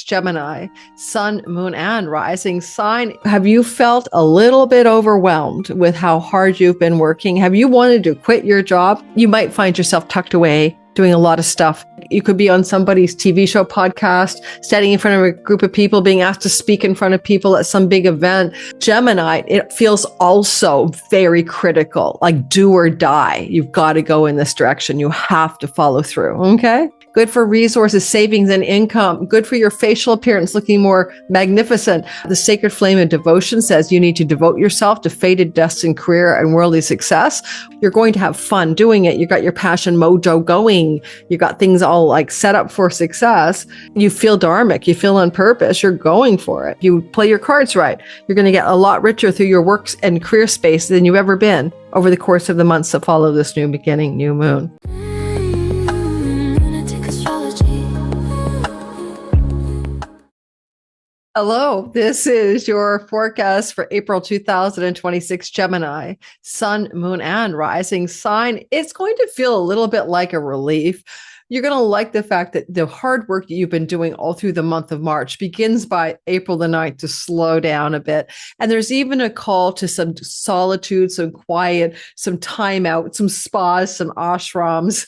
Gemini, Sun, Moon, and Rising sign. Have you felt a little bit overwhelmed with how hard you've been working? Have you wanted to quit your job? You might find yourself tucked away doing a lot of stuff. You could be on somebody's TV show, podcast, standing in front of a group of people, being asked to speak in front of people at some big event. Gemini, it feels also very critical, like do or die. You've got to go in this direction. You have to follow through. Okay. Good for resources, savings, and income. Good for your facial appearance, looking more magnificent. The sacred flame of devotion says you need to devote yourself to fated, destined career and worldly success. You're going to have fun doing it. You got your passion mojo going. You got things all like set up for success. You feel dharmic. You feel on purpose. You're going for it. You play your cards right. You're going to get a lot richer through your work and career space than you've ever been over the course of the months that follow this new beginning, new moon. Hello, this is your forecast for April 2026 Gemini, Sun, Moon, and Rising sign. It's going to feel a little bit like a relief. You're going to like the fact that the hard work that you've been doing all through the month of March begins by April the 9th to slow down a bit. And there's even a call to some solitude, some quiet, some time out, some spas, some ashrams,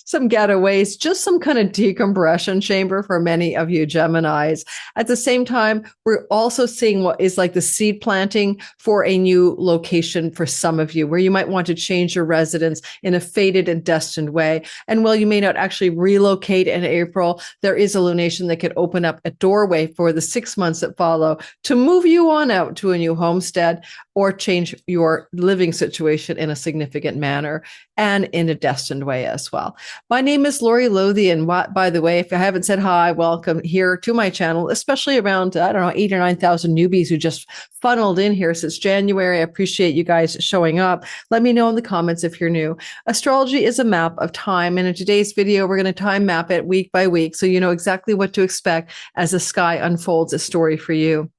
some getaways, just some kind of decompression chamber for many of you Geminis. At the same time, we're also seeing what is like the seed planting for a new location for some of you, where you might want to change your residence in a fated and destined way. And while you may not actually relocate in April, there is a lunation that could open up a doorway for the 6 months that follow to move you on out to a new homestead or change your living situation in a significant manner and in a destined way as well. My name is Lothian. By the way, if I haven't said hi, welcome here to my channel, especially around, 8 or 9,000 newbies who just funneled in here since January. I appreciate you guys showing up. Let me know in the comments if you're new. Astrology is a map of time, and in today's video, we're going to time map it week by week so you know exactly what to expect as the sky unfolds a story for you.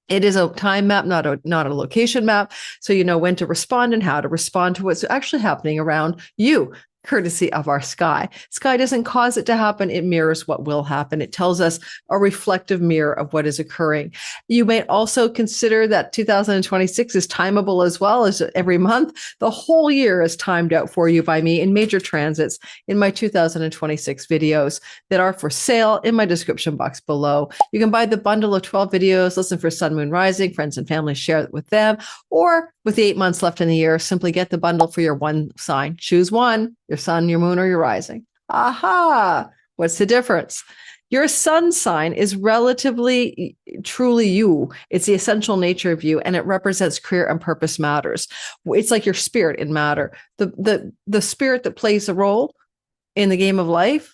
It is a time map, not a location map, so you know when to respond and how to respond to what's actually happening around you, courtesy of our sky. Sky doesn't cause it to happen. It mirrors what will happen. It tells us a reflective mirror of what is occurring. You may also consider that 2026 is timeable as well, as every month. The whole year is timed out for you by me in major transits in my 2026 videos that are for sale in my description box below. You can buy the bundle of 12 videos, listen for Sun, Moon, Rising, friends and family, share it with them, or with the 8 months left in the year, simply get the bundle for your one sign. Choose one, your sun, your moon, or your rising. Aha! What's the difference? Your sun sign is relatively truly you. It's the essential nature of you, and it represents career and purpose matters. It's like your spirit in matter. The spirit that plays a role in the game of life,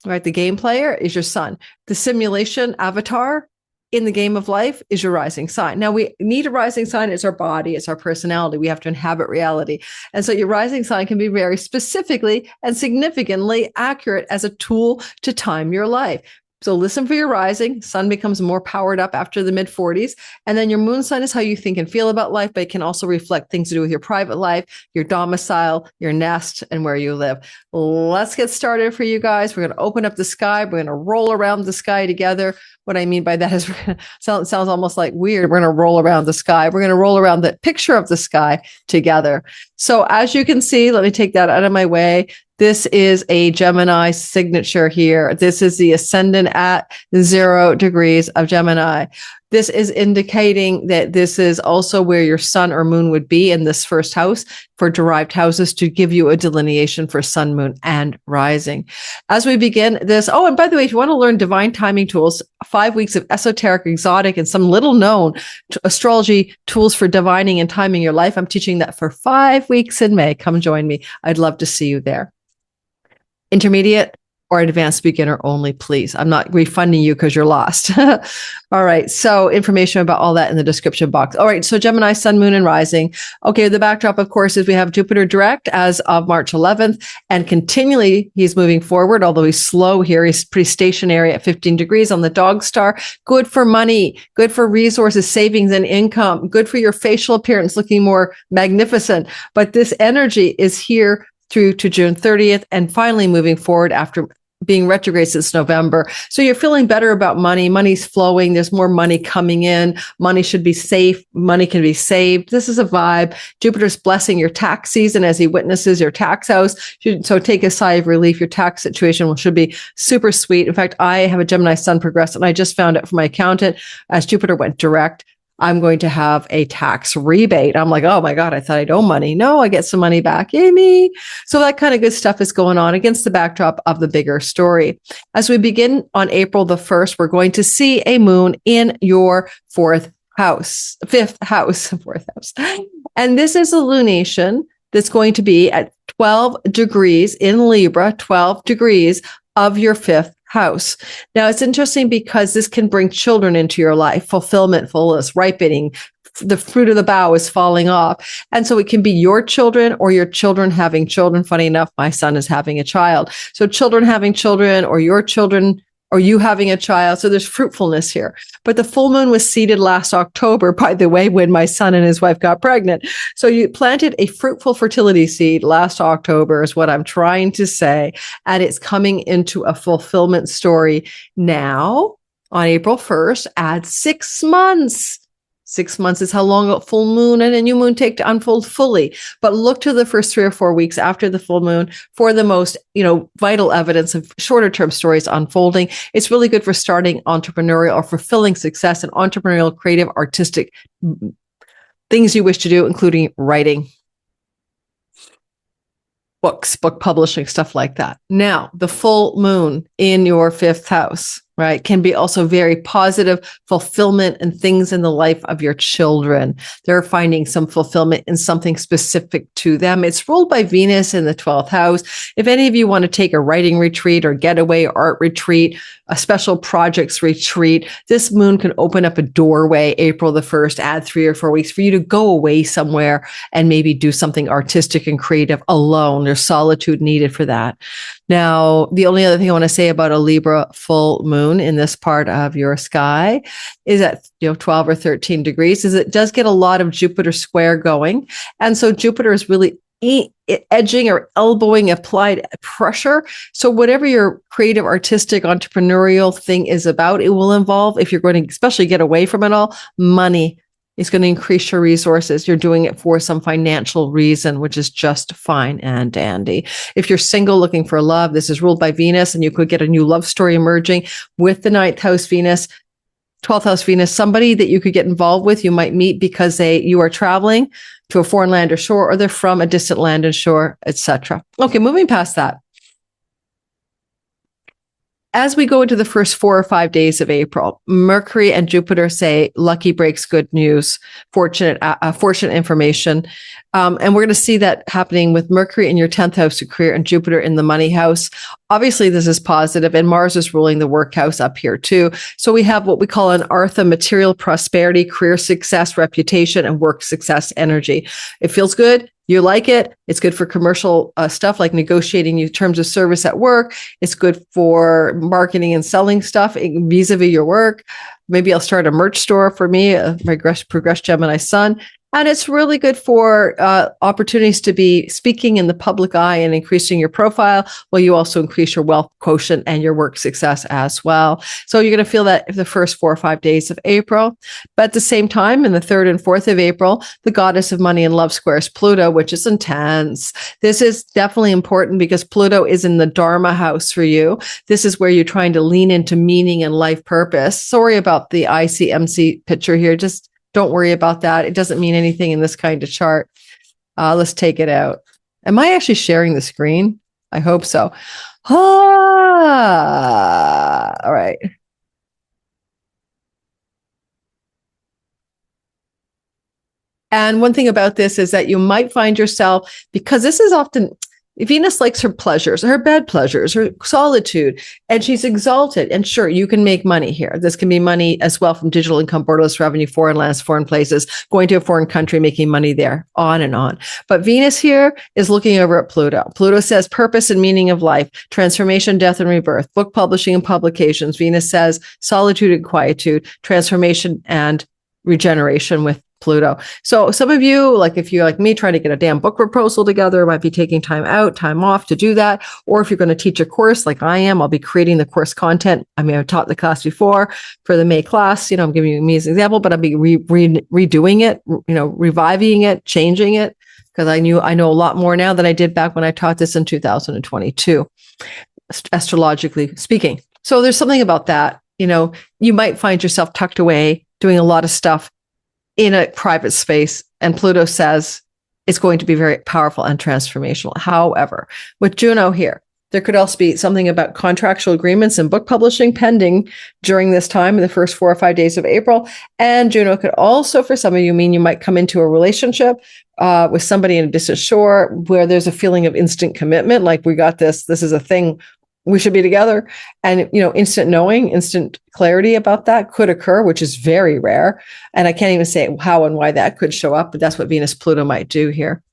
right? The game player is your sun. The simulation avatar in the game of life is your rising sign. Now, we need a rising sign. It's our body. It's our personality. We have to inhabit reality. And so your rising sign can be very specifically and significantly accurate as a tool to time your life. So listen for your rising. Sun becomes more powered up after the mid-40s. And then your moon sign is how you think and feel about life, but it can also reflect things to do with your private life, your domicile, your nest, and where you live. Let's get started for you guys. We're going to open up the sky. We're going to roll around the sky together. What I mean by that is sounds almost like weird. We're going to roll around the sky. We're going to roll around the picture of the sky together. So as you can see, let me take that out of my way. This is a Gemini signature here. This is the ascendant at 0 degrees of Gemini. This is indicating that this is also where your sun or moon would be in this first house for derived houses to give you a delineation for sun, moon, and rising. As we begin this, and by the way, if you want to learn divine timing tools, 5 weeks of esoteric, exotic, and some little known astrology tools for divining and timing your life, I'm teaching that for 5 weeks in May. Come join me. I'd love to see you there. Intermediate or advanced beginner only, please. I'm not refunding you because you're lost. All right. So information about all that in the description box. All right. So Gemini, sun, moon, and rising. Okay. The backdrop, of course, is we have Jupiter direct as of March 11th, and continually he's moving forward, although he's slow here. He's pretty stationary at 15 degrees on the dog star. Good for money, good for resources, savings, and income, good for your facial appearance, looking more magnificent. But this energy is here through to June 30th, and finally moving forward after being retrograde since November. So you're feeling better about money. Money's flowing. There's more money coming in. Money should be safe. Money can be saved. This is a vibe. Jupiter's blessing your tax season as he witnesses your tax house. So take a sigh of relief. Your tax situation should be super sweet. In fact, I have a Gemini Sun progressed, and I just found out from my accountant as Jupiter went direct, I'm going to have a tax rebate. I'm like, oh my God, I thought I'd owe money. No, I get some money back. Yay me. So that kind of good stuff is going on against the backdrop of the bigger story. As we begin on April the 1st, we're going to see a moon in your fifth house. And this is a lunation that's going to be at 12 degrees in Libra, 12 degrees of your fifth house. Now, it's interesting because this can bring children into your life, fulfillment, fullness, ripening. The fruit of the bough is falling off. And so it can be your children or your children having children. Funny enough, my son is having a child. So children having children or your children or you having a child. So there's fruitfulness here. But the full moon was seeded last October, by the way, when my son and his wife got pregnant. So you planted a fruitful fertility seed last October is what I'm trying to say. And it's coming into a fulfillment story now on April 1st. Add 6 months. 6 months is how long a full moon and a new moon take to unfold fully. But look to the first 3 or 4 weeks after the full moon for the most, vital evidence of shorter term stories unfolding. It's really good for starting entrepreneurial or fulfilling success and entrepreneurial, creative, artistic things you wish to do, including writing, books, book publishing, stuff like that. Now, the full moon in your fifth house, right, can be also very positive fulfillment and things in the life of your children. They're finding some fulfillment in something specific to them. It's ruled by Venus in the 12th house. If any of you want to take a writing retreat or getaway art retreat, a special projects retreat, this moon can open up a doorway April the 1st, add 3 or 4 weeks for you to go away somewhere and maybe do something artistic and creative alone. There's solitude needed for that. Now, the only other thing I want to say about a Libra full moon in this part of your sky is at 12 or 13 degrees is it does get a lot of Jupiter square going. And so Jupiter is really edging or elbowing applied pressure. So whatever your creative, artistic, entrepreneurial thing is about, it will involve, if you're going to especially get away from it all, money. It's going to increase your resources. You're doing it for some financial reason, which is just fine and dandy. If you're single looking for love, this is ruled by Venus, and you could get a new love story emerging with the 9th house Venus, 12th house Venus, somebody that you could get involved with. You might meet because you are traveling to a foreign land or shore, or they're from a distant land and shore, etc. Okay, moving past that. As we go into the first 4 or 5 days of April, Mercury and Jupiter say lucky breaks, good news, fortunate information. And we're going to see that happening with Mercury in your 10th house of career and Jupiter in the money house. Obviously, this is positive, and Mars is ruling the work house up here too. So we have what we call an Artha, material prosperity, career success, reputation, and work success energy. It feels good. You like it. It's good for commercial stuff like negotiating new terms of service at work. It's good for marketing and selling stuff vis-a-vis your work. Maybe I'll start a merch store for me, my Progress Gemini Sun. And it's really good for opportunities to be speaking in the public eye and increasing your profile, while you also increase your wealth quotient and your work success as well. So you're going to feel that the first 4 or 5 days of April. But at the same time, in the 3rd and 4th of April, the goddess of money and love squares Pluto, which is intense. This is definitely important because Pluto is in the Dharma house for you. This is where you're trying to lean into meaning and life purpose. Sorry about the ICMC picture here. Just don't worry about that. It doesn't mean anything in this kind of chart. Let's take it out. Am I actually sharing the screen? I hope so. All right. And one thing about this is that you might find yourself, because this is often, Venus likes her pleasures, her bed pleasures, her solitude, and she's exalted. And sure, you can make money here. This can be money as well from digital income, borderless revenue, foreign lands, foreign places, going to a foreign country, making money there, on and on. But Venus here is looking over at Pluto. Pluto says purpose and meaning of life, transformation, death, and rebirth, book publishing and publications. Venus says solitude and quietude, transformation and regeneration with Pluto. So some of you, like if you're like me, trying to get a damn book proposal together, might be taking time out, time off to do that. Or if you're going to teach a course like I am, I'll be creating the course content. I mean, I've taught the class before for the May class, I'm giving you me as an example, but I'll be redoing it, reviving it, changing it, because I know a lot more now than I did back when I taught this in 2022, astrologically speaking. So there's something about that. You might find yourself tucked away doing a lot of stuff in a private space, and Pluto says it's going to be very powerful and transformational. However, with Juno here, there could also be something about contractual agreements and book publishing pending during this time in the first 4 or 5 days of April. And Juno could also, for some of you, mean you might come into a relationship with somebody in a distant shore where there's a feeling of instant commitment, like we got this is a thing, we should be together. And, instant knowing, instant clarity about that could occur, which is very rare. And I can't even say how and why that could show up, but that's what Venus Pluto might do here.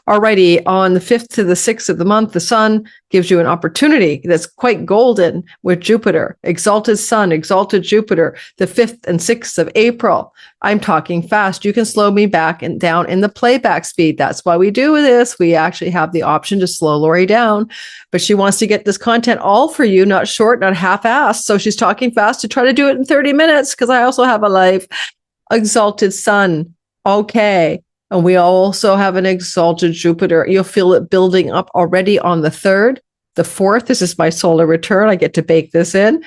Alrighty, on the 5th to the 6th of the month, the sun gives you an opportunity that's quite golden with Jupiter, exalted sun, exalted Jupiter, the 5th and 6th of April. I'm talking fast. You can slow me back and down in the playback speed. That's why we do this. We actually have the option to slow Lori down, but she wants to get this content all for you, not short, not half-assed. So she's talking fast to try to do it in 30 minutes because I also have a life. Exalted sun. Okay. And we also have an exalted Jupiter. You'll feel it building up already on the 3rd, the 4th. This is my solar return. I get to bake this in.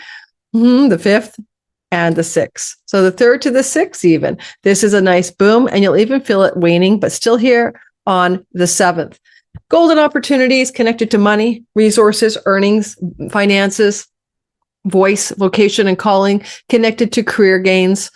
The 5th and the 6th. So the 3rd to the 6th even. This is a nice boom, and you'll even feel it waning, but still here on the 7th. Golden opportunities connected to money, resources, earnings, finances, voice, vocation, and calling, connected to career gains.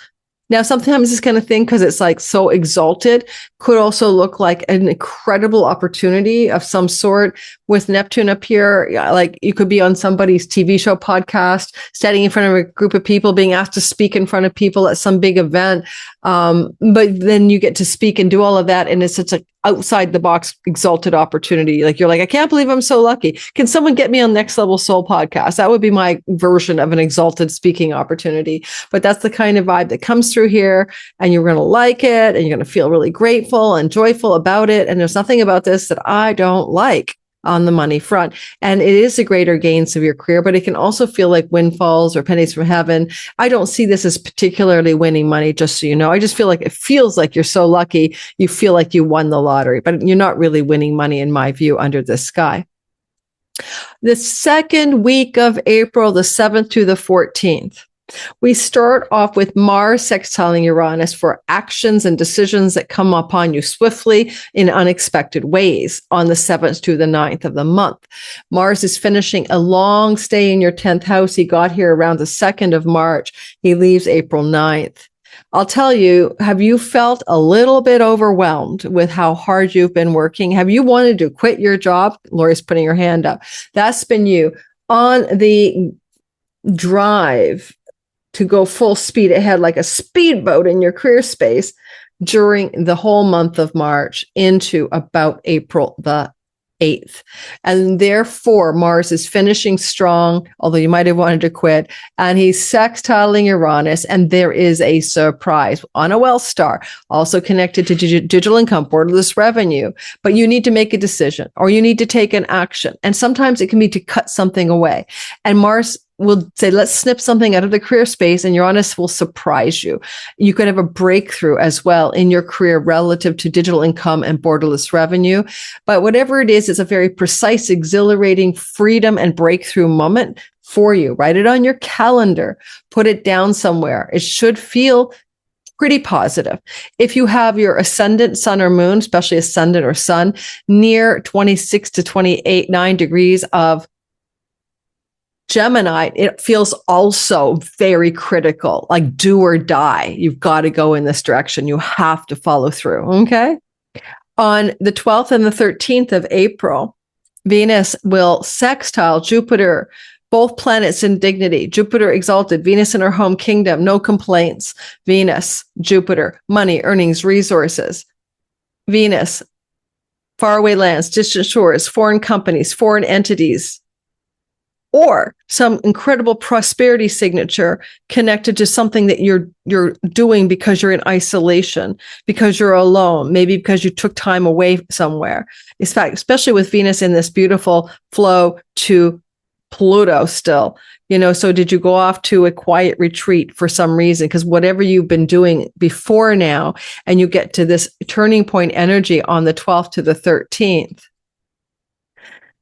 Now, sometimes this kind of thing, because it's like so exalted, could also look like an incredible opportunity of some sort with Neptune up here. Like you could be on somebody's TV show, podcast, standing in front of a group of people, being asked to speak in front of people at some big event. But then you get to speak and do all of that. And it's such an outside the box exalted opportunity. Like you're like, I can't believe I'm so lucky. Can someone get me on Next Level Soul podcast? That would be my version of an exalted speaking opportunity. But that's the kind of vibe that comes through here, and you're going to like it, and you're going to feel really grateful and joyful about it. And there's nothing about this that I don't like on the money front. And it is the greater gains of your career, but it can also feel like windfalls or pennies from heaven. I don't see this as particularly winning money, just so you know. I just feel like it feels like you're so lucky. You feel like you won the lottery, but you're not really winning money in my view under the sky. The second week of April, the 7th to the 14th. We start off with Mars sextiling Uranus for actions and decisions that come upon you swiftly in unexpected ways on the 7th to the 9th of the month. Mars is finishing a long stay in your 10th house. He got here around the 2nd of March. He leaves April 9th. I'll tell you, have you felt a little bit overwhelmed with how hard you've been working? Have you wanted to quit your job? Lori's putting her hand up. That's been you on the drive to go full speed ahead like a speedboat in your career space during the whole month of March into about April the 8th. And therefore, Mars is finishing strong, although you might have wanted to quit, and he's sextiling Uranus, and there is a surprise on a well star, also connected to digital income, borderless revenue. But you need to make a decision, or you need to take an action. And sometimes it can be to cut something away. And Mars will say, let's snip something out of the career space, and Uranus will surprise you. You could have a breakthrough as well in your career relative to digital income and borderless revenue. But whatever it is, it's a very precise, exhilarating freedom and breakthrough moment for you. Write it on your calendar, put it down somewhere. It should feel pretty positive. If you have your ascendant sun or moon, especially ascendant or sun, near 26 to 28, 9 degrees of Gemini, it feels also very critical, like do or die. You've got to go in this direction. You have to follow through. Okay. On the 12th and the 13th of April, Venus will sextile Jupiter, both planets in dignity. Jupiter exalted, Venus in her home kingdom, no complaints. Venus, Jupiter, money, earnings, resources. Venus, faraway lands, distant shores, foreign companies, foreign entities. or some incredible prosperity signature connected to something that you're doing because you're in isolation, because you're alone, maybe because you took time away somewhere. In fact, especially with Venus in this beautiful flow to Pluto still, so did you go off to a quiet retreat for some reason? Because whatever you've been doing before now, and you get to this turning point energy on the 12th to the 13th,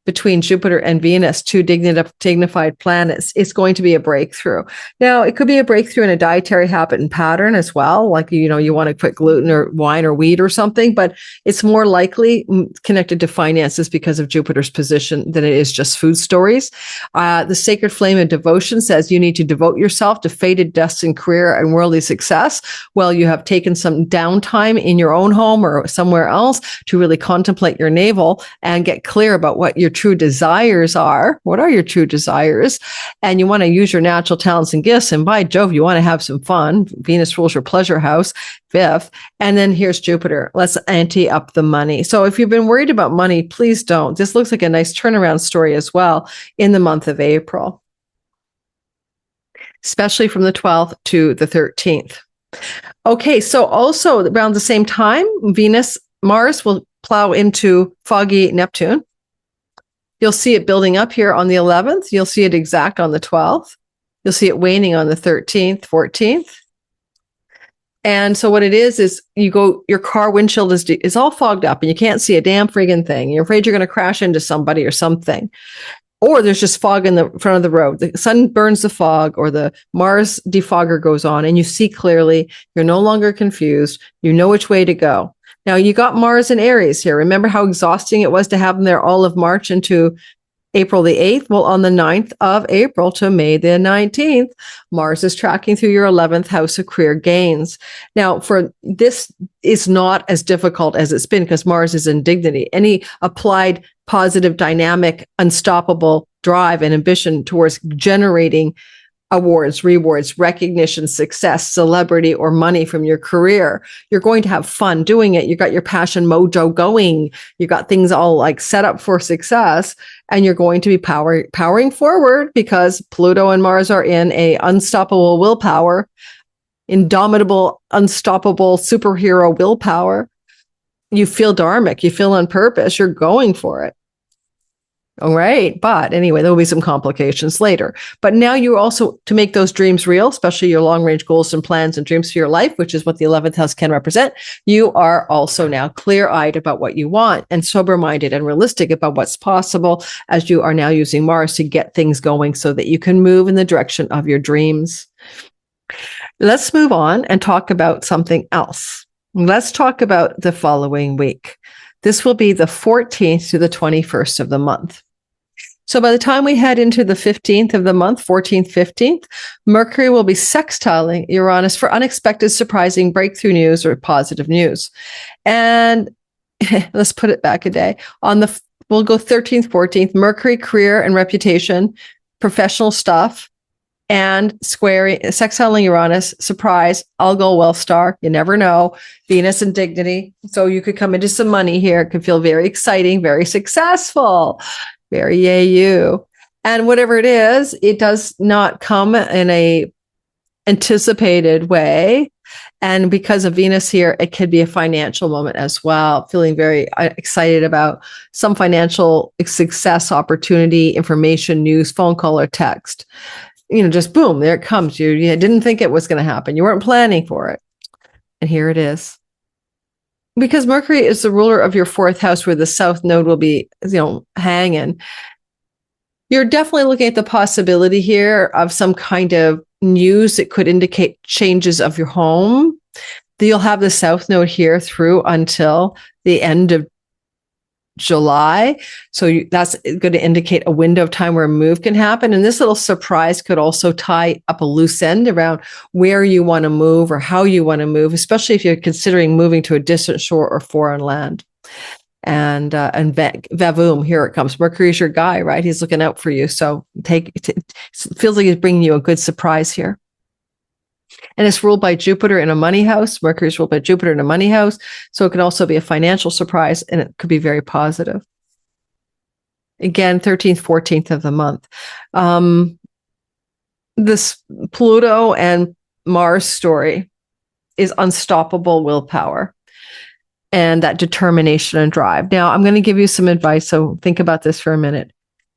between Jupiter and Venus, two dignified planets, it's going to be a breakthrough. Now, it could be a breakthrough in a dietary habit and pattern as well. Like, you want to quit gluten or wine or wheat or something, but it's more likely connected to finances because of Jupiter's position than it is just food stories. The sacred flame of devotion says you need to devote yourself to fated destined career and worldly success. Well, you have taken some downtime in your own home or somewhere else to really contemplate your navel and get clear about what your true desires are. What are your true desires? And you want to use your natural talents and gifts. And by Jove, you want to have some fun. Venus rules your pleasure house, 5th. And then here's Jupiter. Let's ante up the money. So if you've been worried about money, please don't. This looks like a nice turnaround story as well in the month of April, especially from the 12th to the 13th. Okay, so also around the same time, Mars will plow into foggy Neptune. You'll see it building up here on the 11th. You'll see it exact on the 12th. You'll see it waning on the 13th, 14th. And so what it is your car windshield is all fogged up and you can't see a damn friggin' thing. You're afraid you're going to crash into somebody or something. Or there's just fog in the front of the road. The sun burns the fog, or the Mars defogger goes on and you see clearly. You're no longer confused. You know which way to go. Now, you got Mars in Aries here. Remember how exhausting it was to have them there all of March into April the 8th? Well, on the 9th of April to May the 19th, Mars is tracking through your 11th house of career gains. Now, for this is not as difficult as it's been because Mars is in dignity. Any applied positive, dynamic, unstoppable drive and ambition towards generating awards, rewards, recognition, success, celebrity, or money from your career. You're going to have fun doing it. You got your passion mojo going. You got things all like set up for success, and you're going to be powering forward because Pluto and Mars are in a unstoppable willpower, indomitable, unstoppable superhero willpower. You feel dharmic. You feel on purpose. You're going for it. All right. But anyway, there will be some complications later. But now you also, to make those dreams real, especially your long range goals and plans and dreams for your life, which is what the 11th house can represent, you are also now clear eyed about what you want and sober minded and realistic about what's possible as you are now using Mars to get things going so that you can move in the direction of your dreams. Let's move on and talk about something else. Let's talk about the following week. This will be the 14th to the 21st of the month. So by the time we head into the 15th of the month, 14th, 15th, Mercury will be sextiling Uranus for unexpected, surprising breakthrough news or positive news. And let's put it back a day. We'll go 13th, 14th, Mercury, career and reputation, professional stuff, and sextiling Uranus, surprise, I'll go well star. You never know. Venus and dignity. So you could come into some money here. It could feel very exciting, very successful, very yay you. And whatever it is, it does not come in a anticipated way. And because of Venus here, it could be a financial moment as well. Feeling very excited about some financial success, opportunity, information, news, phone call, or text. Just boom, there it comes. You didn't think it was going to happen. You weren't planning for it. And here it is. Because Mercury is the ruler of your 4th house where the south node will be, hanging. You're definitely looking at the possibility here of some kind of news that could indicate changes of your home. You'll have the south node here through until the end of July. So that's going to indicate a window of time where a move can happen. And this little surprise could also tie up a loose end around where you want to move or how you want to move, especially if you're considering moving to a distant shore or foreign land. And Vavoom, here it comes. Mercury's your guy, right? He's looking out for you. So feels like he's bringing you a good surprise here. And it's ruled by Jupiter in a money house. Mercury is ruled by Jupiter in a money house. So it can also be a financial surprise, and it could be very positive. Again, 13th, 14th of the month. This Pluto and Mars story is unstoppable willpower and that determination and drive. Now, I'm going to give you some advice, so think about this for a minute.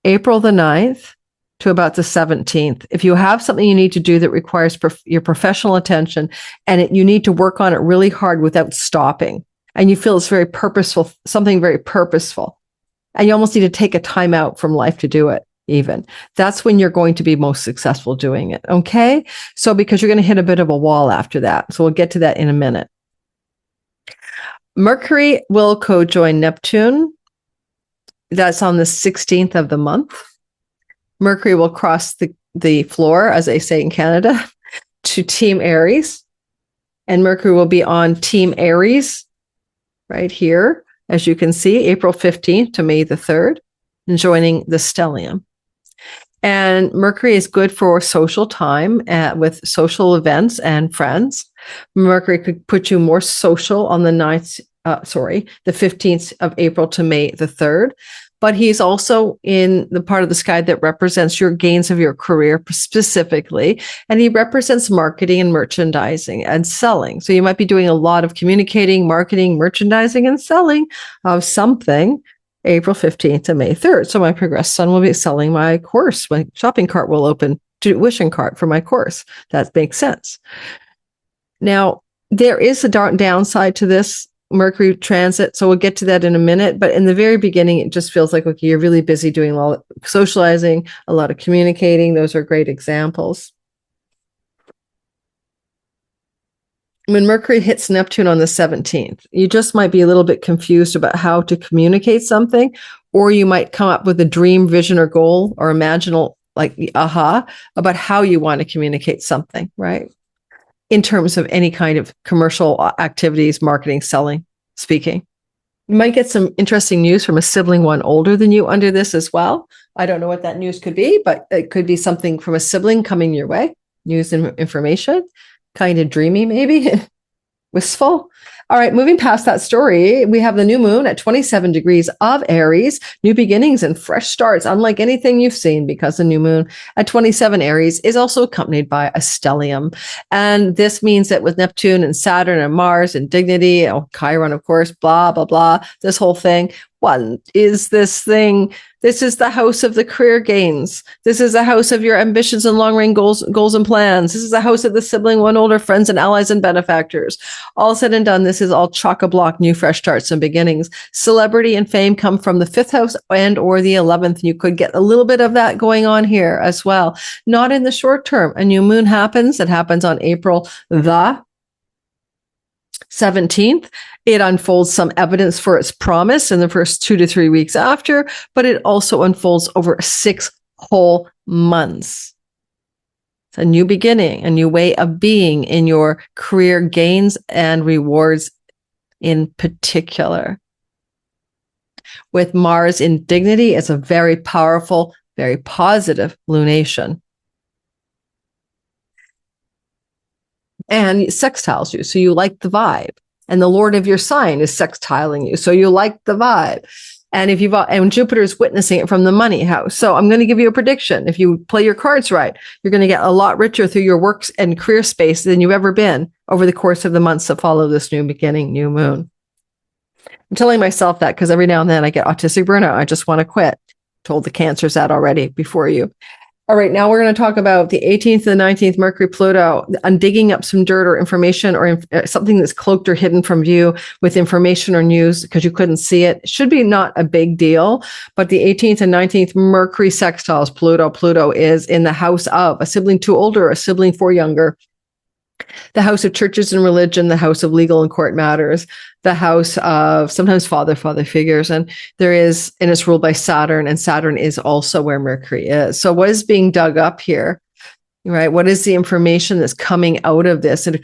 April the 9th to about the 17th, if you have something you need to do that requires your professional attention and you need to work on it really hard without stopping, and you feel it's very purposeful, something very purposeful, and you almost need to take a time out from life to do it, even, that's when you're going to be most successful doing it. Okay. So, because you're going to hit a bit of a wall after that. So we'll get to that in a minute. Mercury will co-join Neptune. That's on the 16th of the month. Mercury will cross the floor, as they say in Canada, to Team Aries. And Mercury will be on Team Aries right here, as you can see, April 15th to May the 3rd, and joining the stellium. And Mercury is good for social time with social events and friends. Mercury could put you more social on the 15th of April to May the 3rd. But he's also in the part of the sky that represents your gains of your career specifically. And he represents marketing and merchandising and selling. So you might be doing a lot of communicating, marketing, merchandising, and selling of something. April 15th to May 3rd. So my progressed sun will be selling my course. My shopping cart will open, tuition cart for my course. That makes sense. Now, there is a downside to this Mercury transit. So we'll get to that in a minute. But in the very beginning, it just feels like, okay, you're really busy doing a lot of socializing, a lot of communicating. Those are great examples. When Mercury hits Neptune on the 17th, you just might be a little bit confused about how to communicate something, or you might come up with a dream, vision, or goal, or imaginal, like the aha, about how you want to communicate something, right? In terms of any kind of commercial activities, marketing, selling, speaking. You might get some interesting news from a sibling one older than you under this as well. I don't know what that news could be, but it could be something from a sibling coming your way, news and information. Kind of dreamy, maybe, wistful. All right, moving past that story, we have the new moon at 27 degrees of Aries, new beginnings and fresh starts, unlike anything you've seen, because the new moon at 27 Aries is also accompanied by a stellium. And this means that with Neptune and Saturn and Mars and dignity, Chiron, of course, blah, blah, blah, this whole thing. What is this thing? This is the house of the career gains. This is the house of your ambitions and long-range goals and plans. This is the house of the sibling one older friends and allies and benefactors. All said and done, this is all chock-a-block, new fresh starts and beginnings. Celebrity and fame come from the 5th house and or the 11th. You could get a little bit of that going on here as well. Not in the short term. A new moon happens. It happens on April the 17th. It unfolds some evidence for its promise in the first 2 to 3 weeks after, but it also unfolds over 6 whole months. It's a new beginning, a new way of being in your career gains and rewards in particular. With Mars in dignity, it's a very powerful, very positive lunation. And it sextiles you, so you like the vibe. And the Lord of your sign is sextiling you, so you like the vibe. And and Jupiter is witnessing it from the money house. So I'm going to give you a prediction. If you play your cards right, you're going to get a lot richer through your works and career space than you've ever been over the course of the months that follow this new beginning, new moon. I'm telling myself that because every now and then I get autistic burnout. I just want to quit. Told the cancers that already before you. All right, now we're going to talk about the 18th and the 19th Mercury Pluto, on digging up some dirt or information or something that's cloaked or hidden from view with information or news because you couldn't see it. It should be not a big deal, but the 18th and 19th Mercury sextiles Pluto. Pluto is in the house of a sibling 2 older, a sibling 4 younger, the house of churches and religion, the house of legal and court matters, the house of sometimes father figures. And it's ruled by Saturn, and Saturn is also where Mercury is. So what is being dug up here, right? What is the information that's coming out of this? And it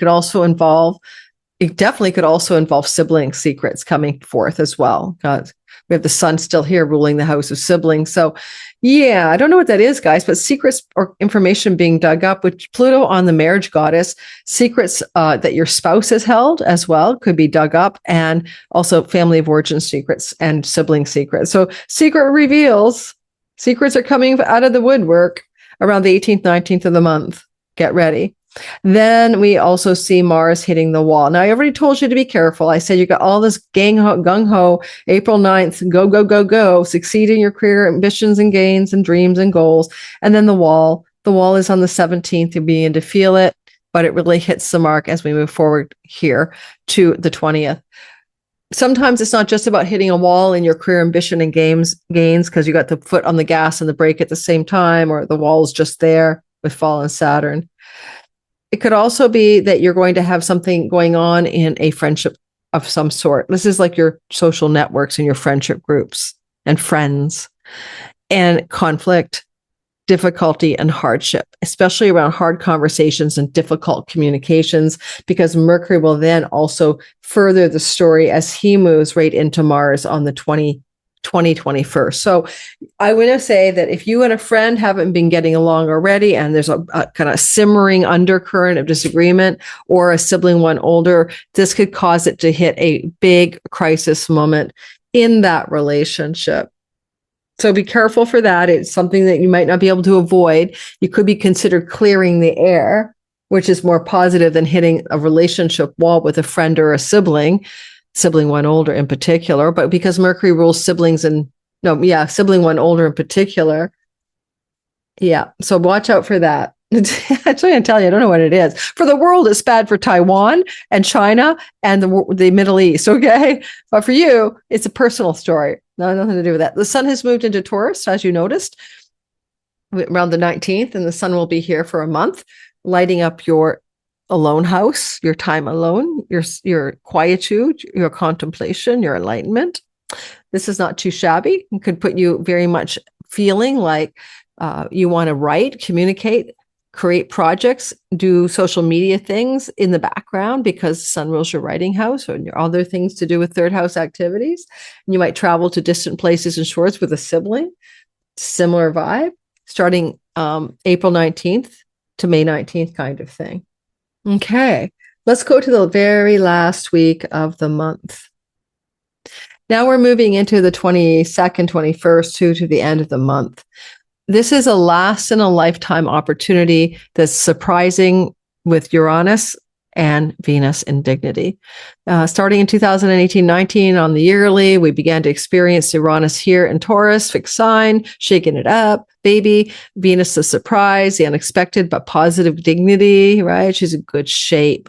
definitely could also involve sibling secrets coming forth as well. God, We have the sun still here ruling the house of siblings. So yeah, I don't know what that is, guys, but secrets or information being dug up, with Pluto on the marriage goddess, secrets that your spouse has held as well could be dug up, and also family of origin secrets and sibling secrets. So secret reveals, secrets are coming out of the woodwork around the 18th, 19th of the month. Get ready. Then we also see Mars hitting the wall. Now, I already told you to be careful. I said you got all this gung-ho, April 9th, go, go, go, go, succeed in your career ambitions and gains and dreams and goals. And then the wall is on the 17th. You'll begin to feel it, but it really hits the mark as we move forward here to the 20th. Sometimes it's not just about hitting a wall in your career ambition and gains because you got the foot on the gas and the brake at the same time, or the wall is just there with fallen Saturn. It could also be that you're going to have something going on in a friendship of some sort. This is like your social networks and your friendship groups and friends, and conflict, difficulty, and hardship, especially around hard conversations and difficult communications, because Mercury will then also further the story as he moves right into Mars on the 2021. So I want to say that if you and a friend haven't been getting along already, and there's a kind of simmering undercurrent of disagreement, or a sibling one older, this could cause it to hit a big crisis moment in that relationship. So be careful for that. It's something that you might not be able to avoid. You could be considered clearing the air, which is more positive than hitting a relationship wall with a friend or a sibling one older in particular, but because Mercury rules sibling one older in particular. Yeah. So watch out for that. I'm trying to tell you, I don't know what it is. For the world, it's bad for Taiwan and China and the Middle East. Okay. But for you, it's a personal story. Nothing to do with that. The sun has moved into Taurus, as you noticed, around the 19th, and the sun will be here for a month, lighting up your alone house, your time alone, your quietude, your contemplation, your enlightenment. This is not too shabby. It could put you very much feeling like you want to write, communicate, create projects, do social media things in the background, because sun rules your writing house, or your other things to do with third house activities. And you might travel to distant places and shores with a sibling. Similar vibe, starting April 19th to May 19th kind of thing. Okay, let's go to the very last week of the month. Now we're moving into the 22nd, 21st to the end of the month. This is a last in a lifetime opportunity that's surprising, with Uranus and Venus in dignity. Starting in 2018-19 on the yearly, we began to experience Uranus here in Taurus, fixed sign, shaking it up, baby. Venus, the surprise, the unexpected but positive dignity, right? She's in good shape.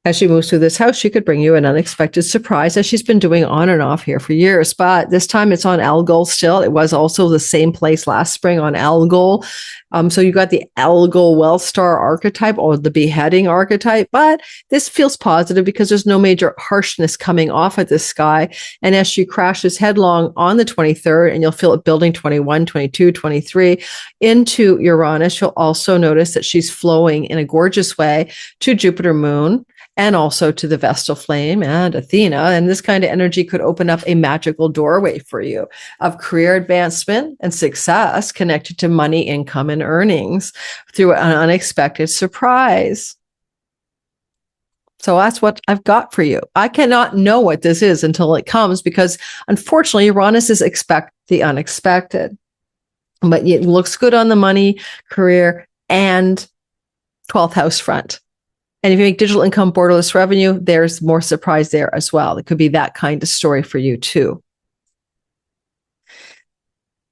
As she moves through this house, she could bring you an unexpected surprise, as she's been doing on and off here for years. But this time it's on Algol still. It was also the same place last spring on Algol. So you got the Algol well star archetype, or the beheading archetype. But this feels positive because there's no major harshness coming off of this sky. And as she crashes headlong on the 23rd, and you'll feel it building 21, 22, 23 into Uranus, you'll also notice that she's flowing in a gorgeous way to Jupiter moon, and also to the Vestal flame and Athena. And this kind of energy could open up a magical doorway for you of career advancement and success connected to money, income, and earnings through an unexpected surprise. So that's what I've got for you. I cannot know what this is until it comes, because unfortunately, Uranus is expect the unexpected. But it looks good on the money, career, and 12th house front. And if you make digital income borderless revenue, there's more surprise there as well. It could be that kind of story for you too.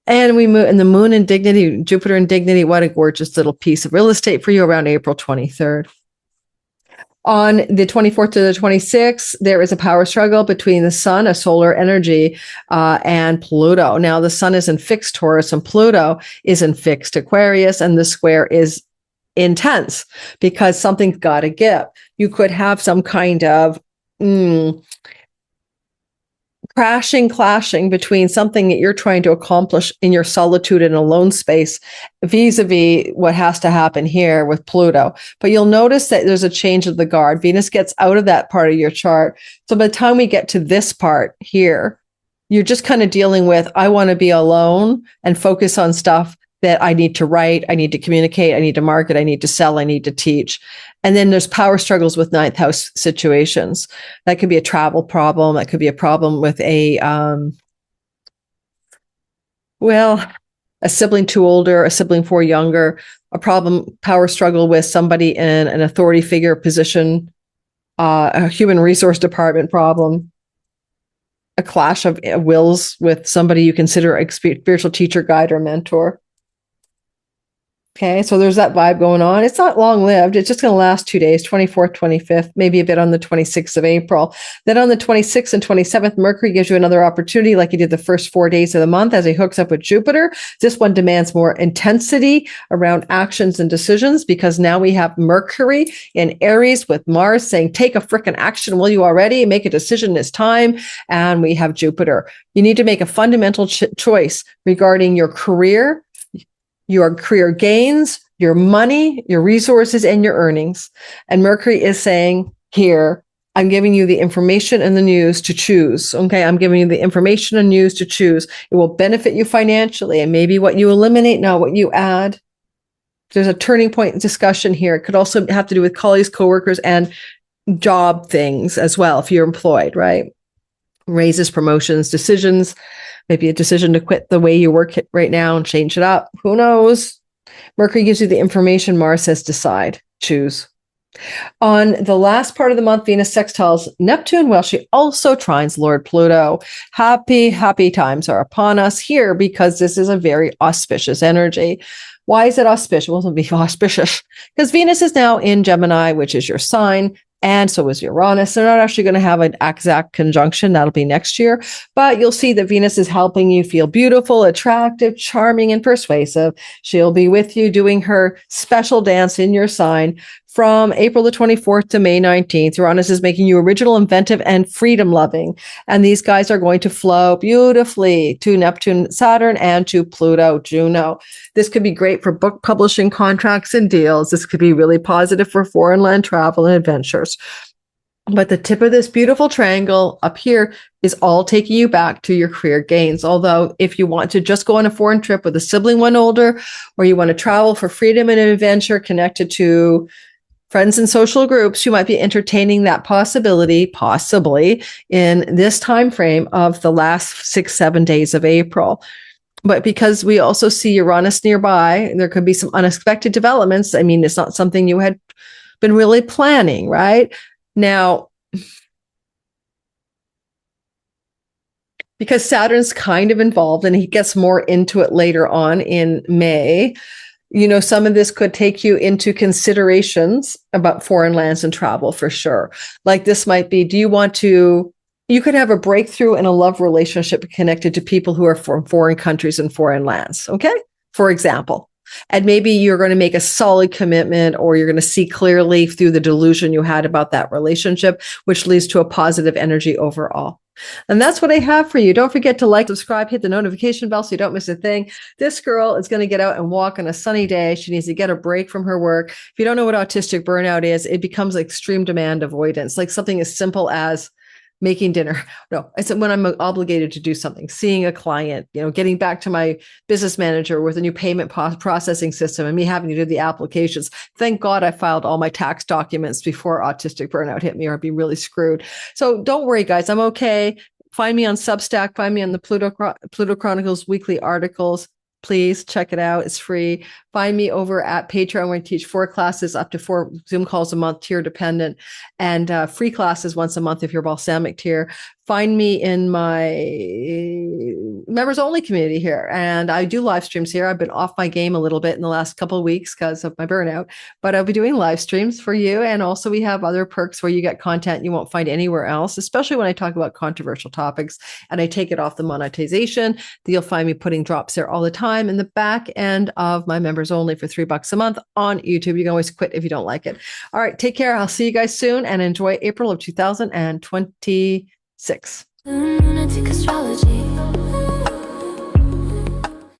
And we move in the moon in dignity, Jupiter in dignity. What a gorgeous little piece of real estate for you around April 23rd. On the 24th to the 26th, there is a power struggle between the sun, a solar energy, and Pluto. Now, the sun is in fixed Taurus and Pluto is in fixed Aquarius, and the square is intense because something's got to give. You could have some kind of clashing between something that you're trying to accomplish in your solitude and alone space vis-a-vis what has to happen here with Pluto. But you'll notice that there's a change of the guard. Venus gets out of that part of your chart. So by the time we get to this part here, You're just kind of dealing with, I want to be alone and focus on stuff that I need to write, I need to communicate, I need to market, I need to sell, I need to teach. And then there's power struggles with ninth house situations. That could be a travel problem. That could be a problem with a sibling too older, a sibling four younger, a power struggle with somebody in an authority figure position, a human resource department problem, a clash of wills with somebody you consider a spiritual teacher, guide, or mentor. Okay, so there's that vibe going on. It's not long-lived. It's just going to last 2 days, 24th, 25th, maybe a bit on the 26th of April. Then on the 26th and 27th, Mercury gives you another opportunity like he did the first 4 days of the month as he hooks up with Jupiter. This one demands more intensity around actions and decisions because now we have Mercury in Aries with Mars saying, take a freaking action, will you already? Make a decision this time. And we have Jupiter. You need to make a fundamental choice regarding your career, your career gains, your money, your resources, and your earnings. And Mercury is saying, here, I'm giving you the information and the news to choose. Okay, I'm giving you the information and news to choose. It will benefit you financially, and maybe what you eliminate, not what you add. There's a turning point discussion here. It could also have to do with colleagues, coworkers, and job things as well, if you're employed, right? Raises, promotions, decisions, maybe a decision to quit the way you work right now and change it up. Who knows? Mercury gives you the information. Mars says decide, choose. On the last part of the month, Venus sextiles Neptune. Well, she also trines Lord Pluto. Happy, happy times are upon us here because this is a very auspicious energy. Why is it auspicious? Well, it'll be auspicious because Venus is now in Gemini, which is your sign. And so is Uranus. They're not actually going to have an exact conjunction. That'll be next year. But you'll see that Venus is helping you feel beautiful, attractive, charming, and persuasive. She'll be with you doing her special dance in your sign from April the 24th to May 19th. Uranus is making you original, inventive, and freedom-loving. And these guys are going to flow beautifully to Neptune, Saturn, and to Pluto, Juno. This could be great for book publishing contracts and deals. This could be really positive for foreign land travel and adventures. But the tip of this beautiful triangle up here is all taking you back to your career gains. Although if you want to just go on a foreign trip with a sibling one older, or you want to travel for freedom and adventure connected to friends and social groups, you might be entertaining that possibility, possibly, in this time frame of the last 6-7 days of April. But because we also see Uranus nearby, there could be some unexpected developments. I mean, it's not something you had been really planning, right? Now, because Saturn's kind of involved and he gets more into it later on in May, you know, some of this could take you into considerations about foreign lands and travel for sure. Like this might be, you could have a breakthrough in a love relationship connected to people who are from foreign countries and foreign lands. Okay. For example, and maybe you're going to make a solid commitment or you're going to see clearly through the delusion you had about that relationship, which leads to a positive energy overall. And that's what I have for you. Don't forget to like, subscribe, hit the notification bell so you don't miss a thing. This girl is going to get out and walk on a sunny day. She needs to get a break from her work. If you don't know what autistic burnout is, it becomes extreme demand avoidance, like something as simple as making dinner. No, I said when I'm obligated to do something, seeing a client, you know, getting back to my business manager with a new payment processing system and me having to do the applications. Thank God I filed all my tax documents before autistic burnout hit me or I'd be really screwed. So don't worry, guys. I'm okay. Find me on Substack. Find me on the Pluto Chronicles weekly articles. Please check it out. It's free. Find me over at Patreon where I teach 4 classes, up to 4 Zoom calls a month, tier dependent, and free classes once a month if you're balsamic tier. Find me in my members only community here. And I do live streams here. I've been off my game a little bit in the last couple of weeks because of my burnout, but I'll be doing live streams for you. And also we have other perks where you get content you won't find anywhere else, especially when I talk about controversial topics and I take it off the monetization. You'll find me putting drops there all the time in the back end of my members only for $3 a month on YouTube. You can always quit if you don't like it. All right, take care. I'll see you guys soon and enjoy April of 2026. Lunatic astrology.